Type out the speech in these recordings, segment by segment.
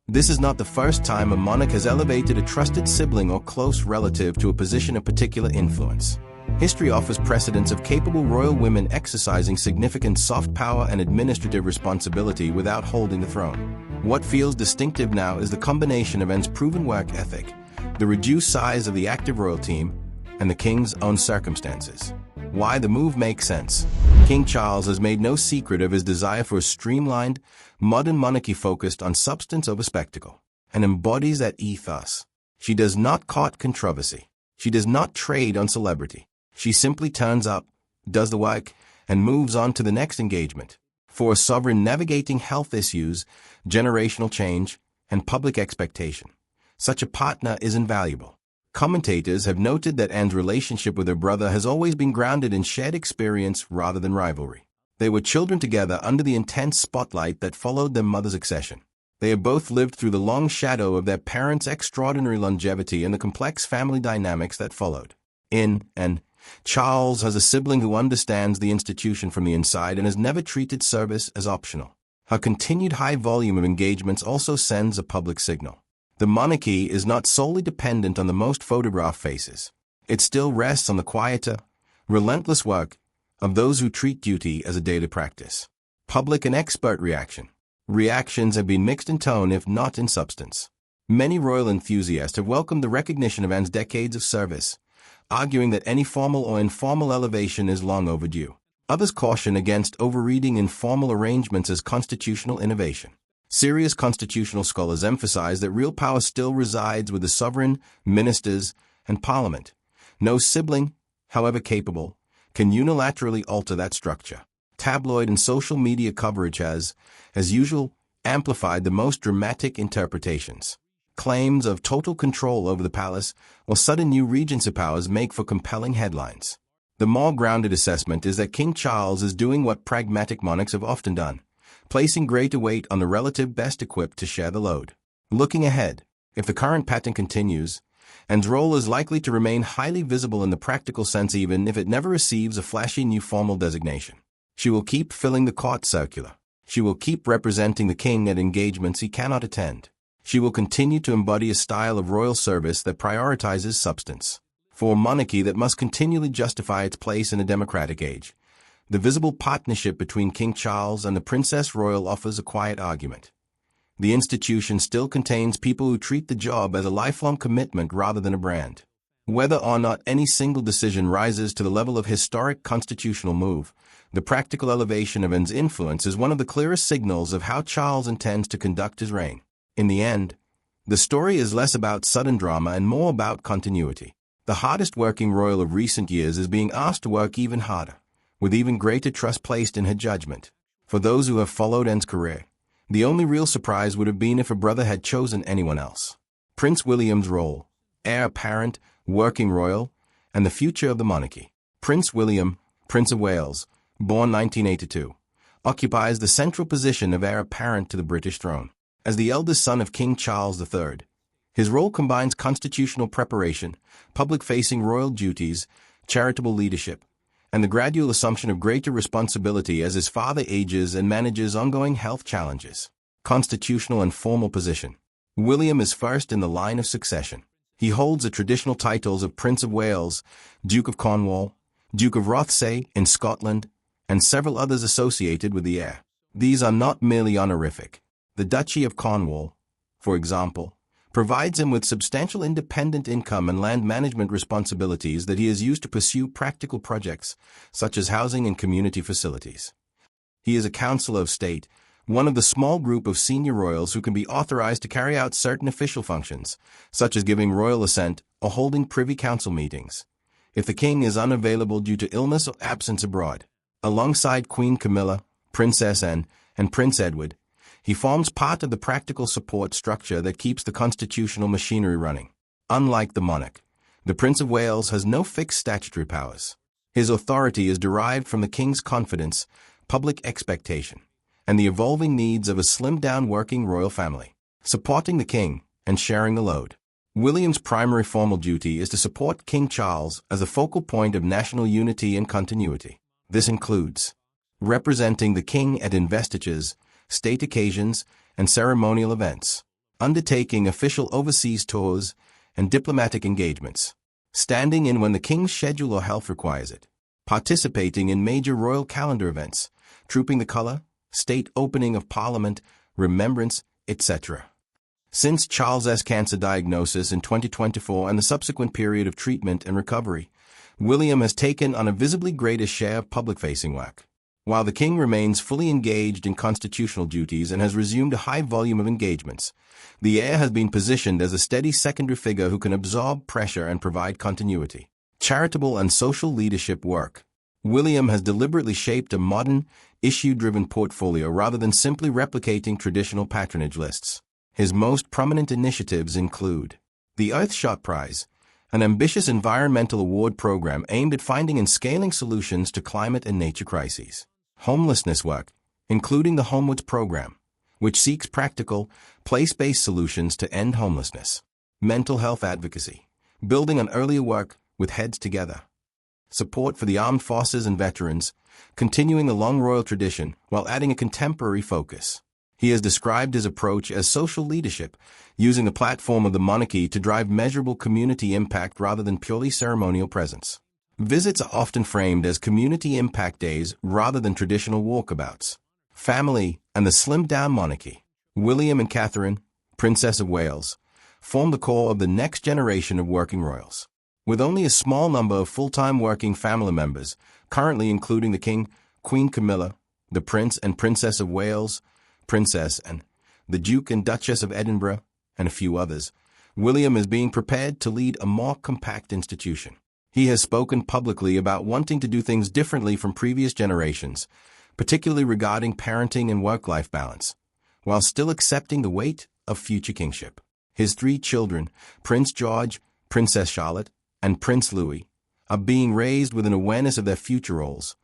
This is not the first time a monarch has elevated a trusted sibling or close relative to a position of particular influence. History offers precedents of capable royal women exercising significant soft power and administrative responsibility without holding the throne. What feels distinctive now is the combination of Anne's proven work ethic, the reduced size of the active royal team, and the king's own circumstances. Why the move makes sense. King Charles has made no secret of his desire for a streamlined, modern monarchy focused on substance over spectacle, and embodies that ethos. She does not court controversy. She does not trade on celebrity. She simply turns up, does the work, and moves on to the next engagement. For a sovereign navigating health issues, generational change, and public expectation, such a partner is invaluable. Commentators have noted that Anne's relationship with her brother has always been grounded in shared experience rather than rivalry. They were children together under the intense spotlight that followed their mother's accession. They have both lived through the long shadow of their parents' extraordinary longevity and the complex family dynamics that followed. And Charles has a sibling who understands the institution from the inside and has never treated service as optional. Her continued high volume of engagements also sends a public signal. The monarchy is not solely dependent on the most photographed faces. It still rests on the quieter, relentless work of those who treat duty as a daily practice. Public and expert reaction. Reactions have been mixed in tone if not in substance. Many royal enthusiasts have welcomed the recognition of Anne's decades of service, arguing that any formal or informal elevation is long overdue. Others caution against overreading informal arrangements as constitutional innovation. Serious constitutional scholars emphasize that real power still resides with the sovereign, ministers, and parliament. No sibling, however capable, can unilaterally alter that structure. Tabloid and social media coverage has, as usual, amplified the most dramatic interpretations. Claims of total control over the palace or sudden new regency powers make for compelling headlines. The more grounded assessment is that King Charles is doing what pragmatic monarchs have often done, placing greater weight on the relative best equipped to share the load. Looking ahead, if the current pattern continues, Anne's role is likely to remain highly visible in the practical sense even if it never receives a flashy new formal designation. She will keep filling the court circular. She will keep representing the king at engagements he cannot attend. She will continue to embody a style of royal service that prioritizes substance. For a monarchy that must continually justify its place in a democratic age, the visible partnership between King Charles and the Princess Royal offers a quiet argument. The institution still contains people who treat the job as a lifelong commitment rather than a brand. Whether or not any single decision rises to the level of historic constitutional move, the practical elevation of Anne's influence is one of the clearest signals of how Charles intends to conduct his reign. In the end, the story is less about sudden drama and more about continuity. The hardest working royal of recent years is being asked to work even harder, with even greater trust placed in her judgment. For those who have followed Anne's career, the only real surprise would have been if her brother had chosen anyone else. Prince William's role, heir apparent, working royal, and the future of the monarchy. Prince William, Prince of Wales, born 1982, occupies the central position of heir apparent to the British throne. As the eldest son of King Charles III, his role combines constitutional preparation, public-facing royal duties, charitable leadership, and the gradual assumption of greater responsibility as his father ages and manages ongoing health challenges. Constitutional and formal position. William is first in the line of succession. He holds the traditional titles of Prince of Wales, Duke of Cornwall, Duke of Rothesay in Scotland, and several others associated with the heir. These are not merely honorific. The Duchy of Cornwall, for example, provides him with substantial independent income and land management responsibilities that he has used to pursue practical projects, such as housing and community facilities. He is a Councillor of State, one of the small group of senior royals who can be authorized to carry out certain official functions, such as giving royal assent or holding Privy Council meetings, if the king is unavailable due to illness or absence abroad. Alongside Queen Camilla, Princess Anne, and Prince Edward, he forms part of the practical support structure that keeps the constitutional machinery running. Unlike the monarch, the Prince of Wales has no fixed statutory powers. His authority is derived from the king's confidence, public expectation, and the evolving needs of a slimmed-down working royal family, supporting the king and sharing the load. William's primary formal duty is to support King Charles as a focal point of national unity and continuity. This includes representing the king at investitures, state occasions, and ceremonial events, undertaking official overseas tours and diplomatic engagements, standing in when the king's schedule or health requires it, participating in major royal calendar events, trooping the colour, state opening of Parliament, remembrance, etc. Since Charles's cancer diagnosis in 2024 and the subsequent period of treatment and recovery, William has taken on a visibly greater share of public-facing work. While the king remains fully engaged in constitutional duties and has resumed a high volume of engagements, the heir has been positioned as a steady secondary figure who can absorb pressure and provide continuity. Charitable and social leadership work. William has deliberately shaped a modern, issue-driven portfolio rather than simply replicating traditional patronage lists. His most prominent initiatives include the Earthshot Prize, an ambitious environmental award program aimed at finding and scaling solutions to climate and nature crises. Homelessness work, including the Homewards program, which seeks practical, place-based solutions to end homelessness. Mental health advocacy, building on earlier work with Heads Together. Support for the armed forces and veterans, continuing the long royal tradition while adding a contemporary focus. He has described his approach as social leadership, using the platform of the monarchy to drive measurable community impact rather than purely ceremonial presence. Visits are often framed as community impact days rather than traditional walkabouts. Family and the slimmed-down monarchy. William and Catherine, Princess of Wales, form the core of the next generation of working royals. With only a small number of full-time working family members, currently including the King, Queen Camilla, the Prince and Princess of Wales, Princess and the Duke and Duchess of Edinburgh, and a few others, William is being prepared to lead a more compact institution. He has spoken publicly about wanting to do things differently from previous generations, particularly regarding parenting and work-life balance, while still accepting the weight of future kingship. His 3 children, Prince George, Princess Charlotte, and Prince Louis, are being raised with an awareness of their future roles,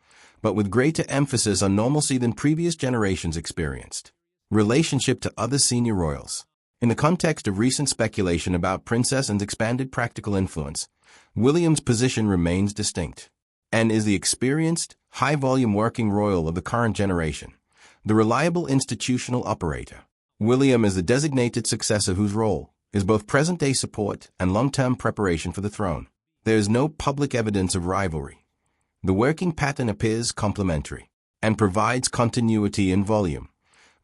but with greater emphasis on normalcy than previous generations experienced. Relationship to other senior royals. In the context of recent speculation about Princess Anne's expanded practical influence, William's position remains distinct, and is the experienced, high-volume working royal of the current generation, the reliable institutional operator. William is the designated successor whose role is both present-day support and long-term preparation for the throne. There is no public evidence of rivalry. The working pattern appears complementary and provides continuity in volume.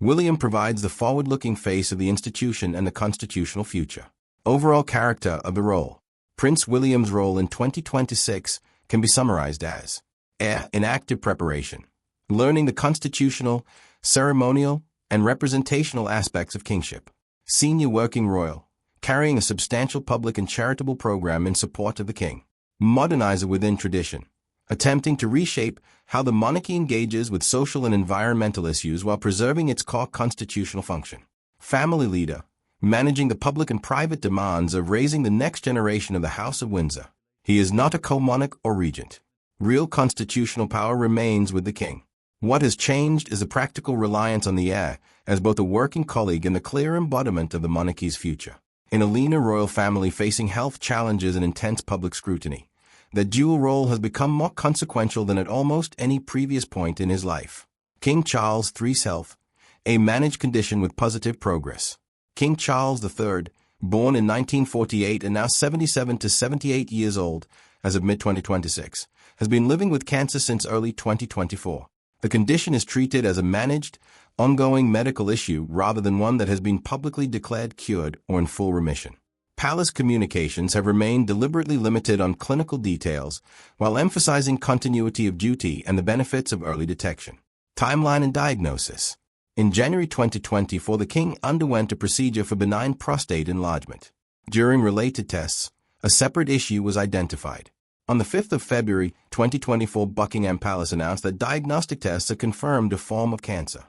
William provides the forward-looking face of the institution and the constitutional future. Overall character of the role. Prince William's role in 2026 can be summarized as heir in active preparation, learning the constitutional, ceremonial, and representational aspects of kingship. Senior working royal, carrying a substantial public and charitable program in support of the king. Modernizer within tradition, attempting to reshape how the monarchy engages with social and environmental issues while preserving its core constitutional function. Family leader, managing the public and private demands of raising the next generation of the House of Windsor. He is not a co-monarch or regent. Real constitutional power remains with the king. What has changed is a practical reliance on the heir as both a working colleague and the clear embodiment of the monarchy's future. In a leaner royal family facing health challenges and intense public scrutiny, the dual role has become more consequential than at almost any previous point in his life. King Charles III's health, a managed condition with positive progress. King Charles III, born in 1948 and now 77 to 78 years old as of mid-2026, has been living with cancer since early 2024. The condition is treated as a managed, ongoing medical issue rather than one that has been publicly declared cured or in full remission. Palace communications have remained deliberately limited on clinical details while emphasizing continuity of duty and the benefits of early detection. Timeline and diagnosis. In January 2024, the king underwent a procedure for benign prostate enlargement. During related tests, a separate issue was identified. On the 5th of February 2024, Buckingham Palace announced that diagnostic tests have confirmed a form of cancer.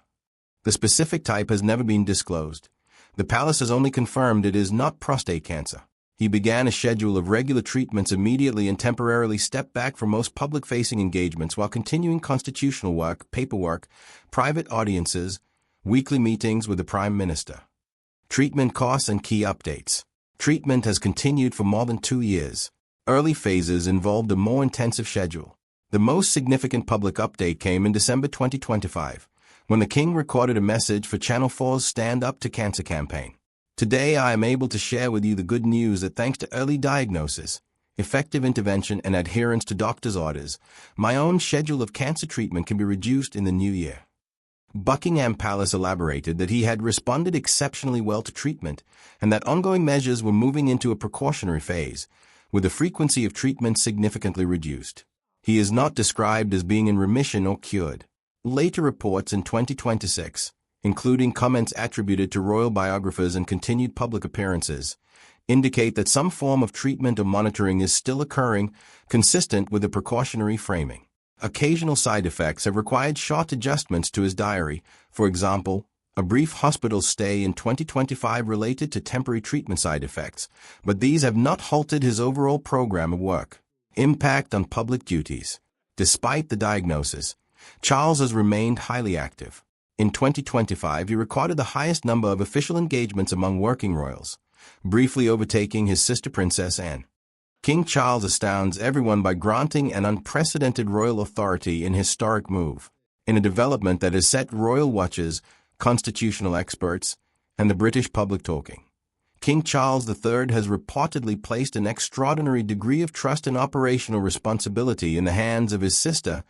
The specific type has never been disclosed. The palace has only confirmed it is not prostate cancer. He began a schedule of regular treatments immediately and temporarily stepped back from most public-facing engagements while continuing constitutional work, paperwork, private audiences, weekly meetings with the Prime Minister. Treatment costs and key updates. Treatment has continued for more than 2 years. Early phases involved a more intensive schedule. The most significant public update came in December 2025, when the king recorded a message for Channel 4's Stand Up to Cancer campaign. Today I am able to share with you the good news that thanks to early diagnosis, effective intervention, and adherence to doctor's orders, my own schedule of cancer treatment can be reduced in the new year. Buckingham Palace elaborated that he had responded exceptionally well to treatment and that ongoing measures were moving into a precautionary phase, with the frequency of treatment significantly reduced. He is not described as being in remission or cured. Later reports in 2026, including comments attributed to royal biographers and continued public appearances, indicate that some form of treatment or monitoring is still occurring, consistent with the precautionary framing. Occasional side effects have required short adjustments to his diary, for example, a brief hospital stay in 2025 related to temporary treatment side effects, but these have not halted his overall program of work. Impact on public duties. Despite the diagnosis, Charles has remained highly active. In 2025, he recorded the highest number of official engagements among working royals, briefly overtaking his sister Princess Anne. King Charles astounds everyone by granting an unprecedented royal authority in historic move, in a development that has set royal watchers, constitutional experts, and the British public talking. King Charles III has reportedly placed an extraordinary degree of trust and operational responsibility in the hands of his sister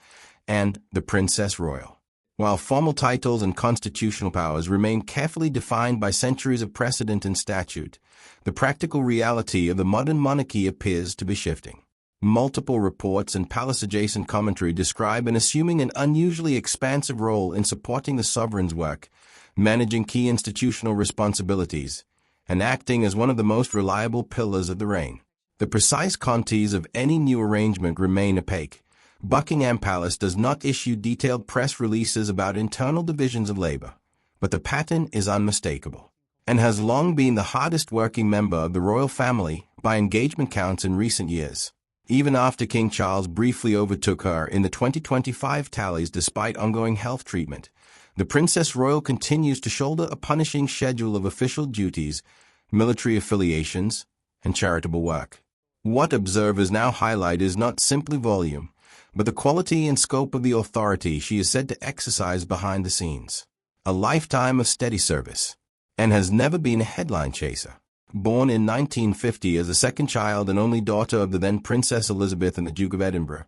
and the Princess Royal. While formal titles and constitutional powers remain carefully defined by centuries of precedent and statute, the practical reality of the modern monarchy appears to be shifting. Multiple reports and palace-adjacent commentary describe an assuming an unusually expansive role in supporting the sovereign's work, managing key institutional responsibilities, and acting as one of the most reliable pillars of the reign. The precise contours of any new arrangement remain opaque. Buckingham Palace does not issue detailed press releases about internal divisions of labor, but the pattern is unmistakable, and has long been the hardest working member of the royal family by engagement counts in recent years. Even after King Charles briefly overtook her in the 2025 tallies despite ongoing health treatment, the Princess Royal continues to shoulder a punishing schedule of official duties, military affiliations, and charitable work. What observers now highlight is not simply volume, but the quality and scope of the authority she is said to exercise behind the scenes. A lifetime of steady service, and has never been a headline chaser. Born in 1950 as the second child and only daughter of the then Princess Elizabeth and the Duke of Edinburgh,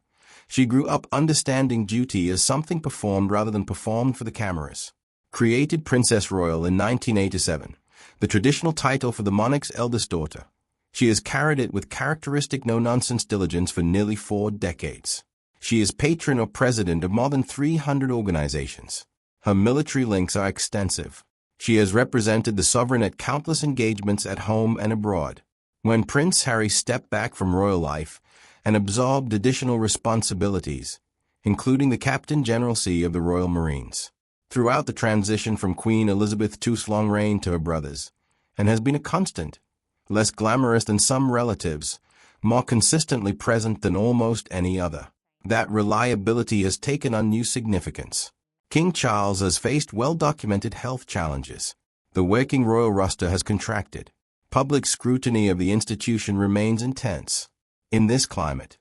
she grew up understanding duty as something performed rather than performed for the cameras. Created Princess Royal in 1987, the traditional title for the monarch's eldest daughter, she has carried it with characteristic no-nonsense diligence for nearly 4 decades. She is patron or president of more than 300 organizations. Her military links are extensive. She has represented the sovereign at countless engagements at home and abroad. When Prince Harry stepped back from royal life and absorbed additional responsibilities, including the Captain Generalcy of the Royal Marines, throughout the transition from Queen Elizabeth II's long reign to her brothers, and has been a constant, less glamorous than some relatives, more consistently present than almost any other. That reliability has taken on new significance. King Charles has faced well-documented health challenges. The working royal roster has contracted. Public scrutiny of the institution remains intense. In this climate,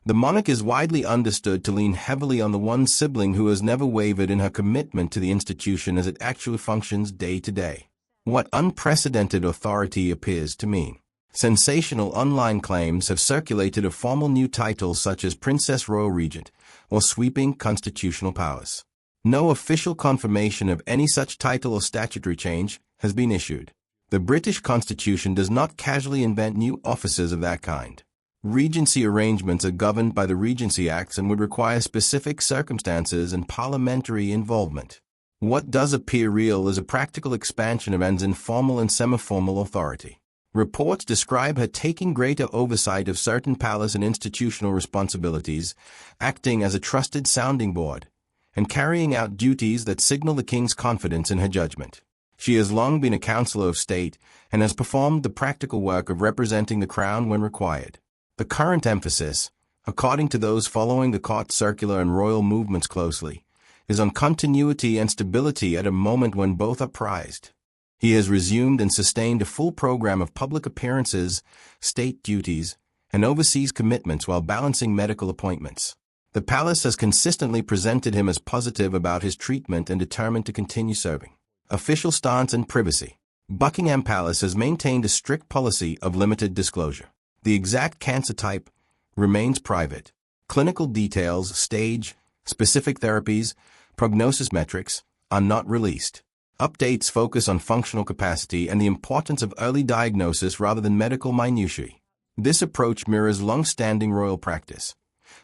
the monarch is widely understood to lean heavily on the one sibling who has never wavered in her commitment to the institution as it actually functions day to day. What unprecedented authority appears to mean. Sensational online claims have circulated of formal new titles such as Princess Royal Regent or sweeping constitutional powers. No official confirmation of any such title or statutory change has been issued. The British Constitution does not casually invent new offices of that kind. Regency arrangements are governed by the Regency Acts and would require specific circumstances and parliamentary involvement. What does appear real is a practical expansion of Anne's informal and semi-formal authority. Reports describe her taking greater oversight of certain palace and institutional responsibilities, acting as a trusted sounding board, and carrying out duties that signal the king's confidence in her judgment. She has long been a counselor of state and has performed the practical work of representing the crown when required. The current emphasis, according to those following the court circular and royal movements closely, is on continuity and stability at a moment when both are prized. He has resumed and sustained a full program of public appearances, state duties, and overseas commitments while balancing medical appointments. The palace has consistently presented him as positive about his treatment and determined to continue serving. Official stance and privacy. Buckingham Palace has maintained a strict policy of limited disclosure. The exact cancer type remains private. Clinical details, stage, specific therapies, prognosis metrics are not released. Updates focus on functional capacity and the importance of early diagnosis rather than medical minutiae. This approach mirrors long-standing royal practice.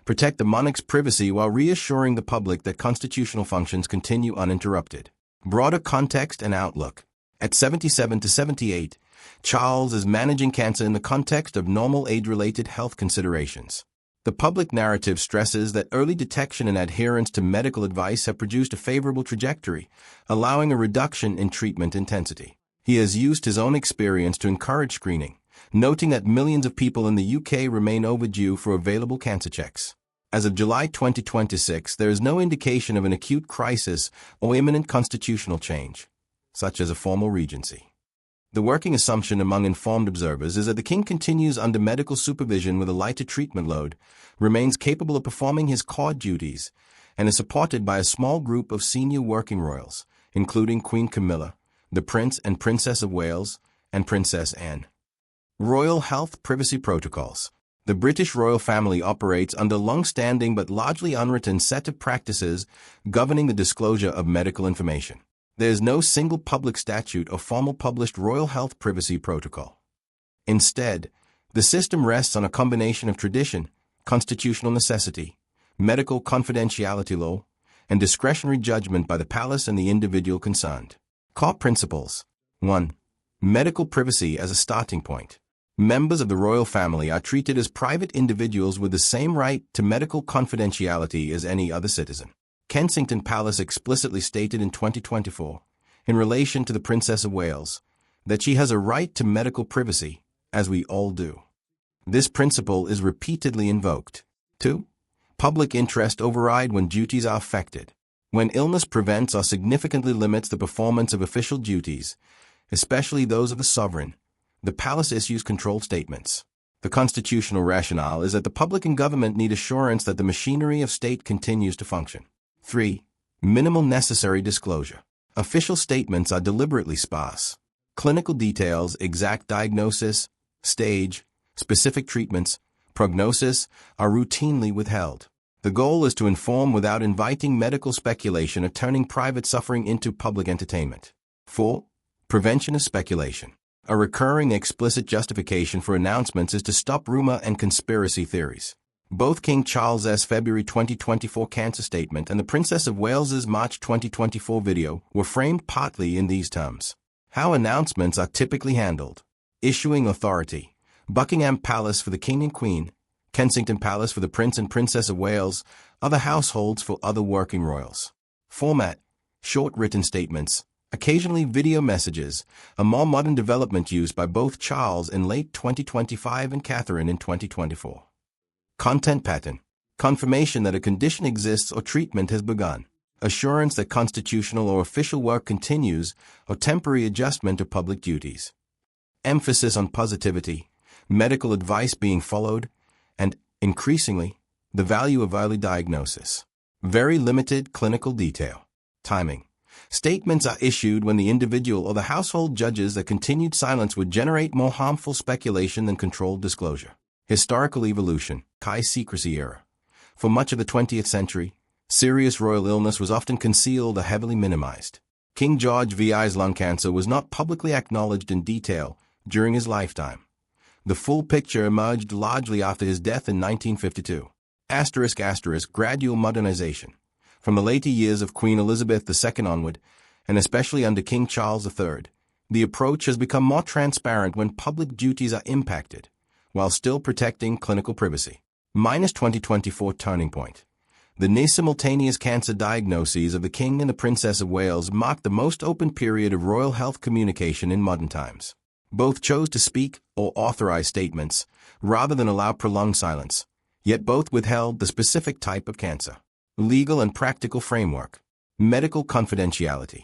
Protect the monarch's privacy while reassuring the public that constitutional functions continue uninterrupted. Broader context and outlook. At 77 to 78, Charles is managing cancer in the context of normal age-related health considerations. The public narrative stresses that early detection and adherence to medical advice have produced a favorable trajectory, allowing a reduction in treatment intensity. He has used his own experience to encourage screening, noting that millions of people in the UK remain overdue for available cancer checks. As of July 2026, there is no indication of an acute crisis or imminent constitutional change, such as a formal regency. The working assumption among informed observers is that the king continues under medical supervision with a lighter treatment load, remains capable of performing his core duties, and is supported by a small group of senior working royals, including Queen Camilla, the Prince and Princess of Wales, and Princess Anne. Royal Health Privacy Protocols. The British royal family operates under a long-standing but largely unwritten set of practices governing the disclosure of medical information. There is no single public statute or formal published royal health privacy protocol. Instead, the system rests on a combination of tradition, constitutional necessity, medical confidentiality law, and discretionary judgment by the palace and the individual concerned. Core principles. 1. Medical privacy as a starting point. Members of the royal family are treated as private individuals with the same right to medical confidentiality as any other citizen. Kensington Palace explicitly stated in 2024, in relation to the Princess of Wales, that she has a right to medical privacy, as we all do. This principle is repeatedly invoked. 2. Public interest override when duties are affected. When illness prevents or significantly limits the performance of official duties, especially those of the sovereign, the palace issues controlled statements. The constitutional rationale is that the public and government need assurance that the machinery of state continues to function. 3. Minimal necessary disclosure. Official statements are deliberately sparse. Clinical details, exact diagnosis, stage, specific treatments, prognosis are routinely withheld. The goal is to inform without inviting medical speculation or turning private suffering into public entertainment. 4. Prevention of speculation. A recurring explicit justification for announcements is to stop rumor and conspiracy theories. Both King Charles's February 2024 cancer statement and the Princess of Wales's March 2024 video were framed partly in these terms. How announcements are typically handled. Issuing authority. Buckingham Palace for the King and Queen, Kensington Palace for the Prince and Princess of Wales, other households for other working royals. Format. Short written statements, occasionally video messages, a more modern development used by both Charles in late 2025 and Catherine in 2024. Content pattern. Confirmation that a condition exists or treatment has begun. Assurance that constitutional or official work continues or temporary adjustment of public duties. Emphasis on positivity, medical advice being followed, and, increasingly, the value of early diagnosis. Very limited clinical detail. Timing. Statements are issued when the individual or the household judges that continued silence would generate more harmful speculation than controlled disclosure. Historical evolution, high secrecy era. For much of the 20th century, serious royal illness was often concealed or heavily minimized. King George VI's lung cancer was not publicly acknowledged in detail during his lifetime. The full picture emerged largely after his death in 1952. Gradual modernization. From the later years of Queen Elizabeth II onward, and especially under King Charles III, the approach has become more transparent when public duties are impacted, while still protecting clinical privacy. Minus 2024 turning point. The near-simultaneous cancer diagnoses of the King and the Princess of Wales marked the most open period of royal health communication in modern times. Both chose to speak or authorize statements, rather than allow prolonged silence, yet both withheld the specific type of cancer. Legal and practical framework. Medical confidentiality.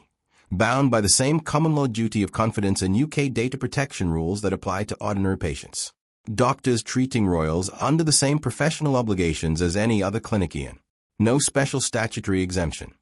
Bound by the same common law duty of confidence and UK data protection rules that apply to ordinary patients. Doctors treating royals under the same professional obligations as any other clinician. No special statutory exemption.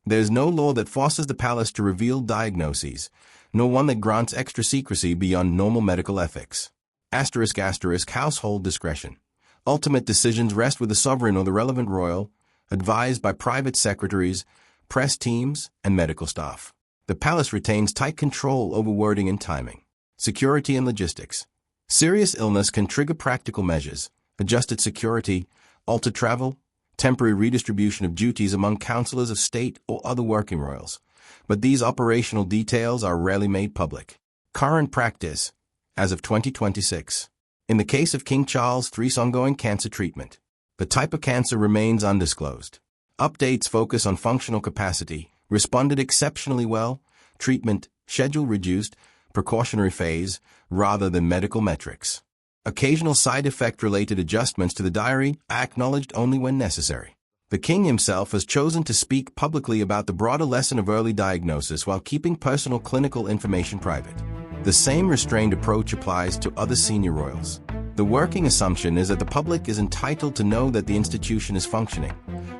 There is no law that forces the palace to reveal diagnoses, nor one that grants extra secrecy beyond normal medical ethics. Household discretion. Ultimate decisions rest with the sovereign or the relevant royal, advised by private secretaries, press teams, and medical staff. The palace retains tight control over wording and timing. Security and logistics. Serious illness can trigger practical measures, adjusted security, altered travel, temporary redistribution of duties among councillors of state or other working royals. But these operational details are rarely made public. Current practice, as of 2026. In the case of King Charles III's ongoing cancer treatment, the type of cancer remains undisclosed. Updates focus on functional capacity, responded exceptionally well, treatment, schedule reduced, precautionary phase, rather than medical metrics. Occasional side effect-related adjustments to the diary are acknowledged only when necessary. The king himself has chosen to speak publicly about the broader lesson of early diagnosis while keeping personal clinical information private. The same restrained approach applies to other senior royals. The working assumption is that the public is entitled to know that the institution is functioning,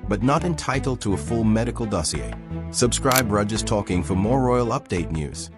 but not entitled to a full medical dossier. Subscribe Rudges Talking for more royal update news.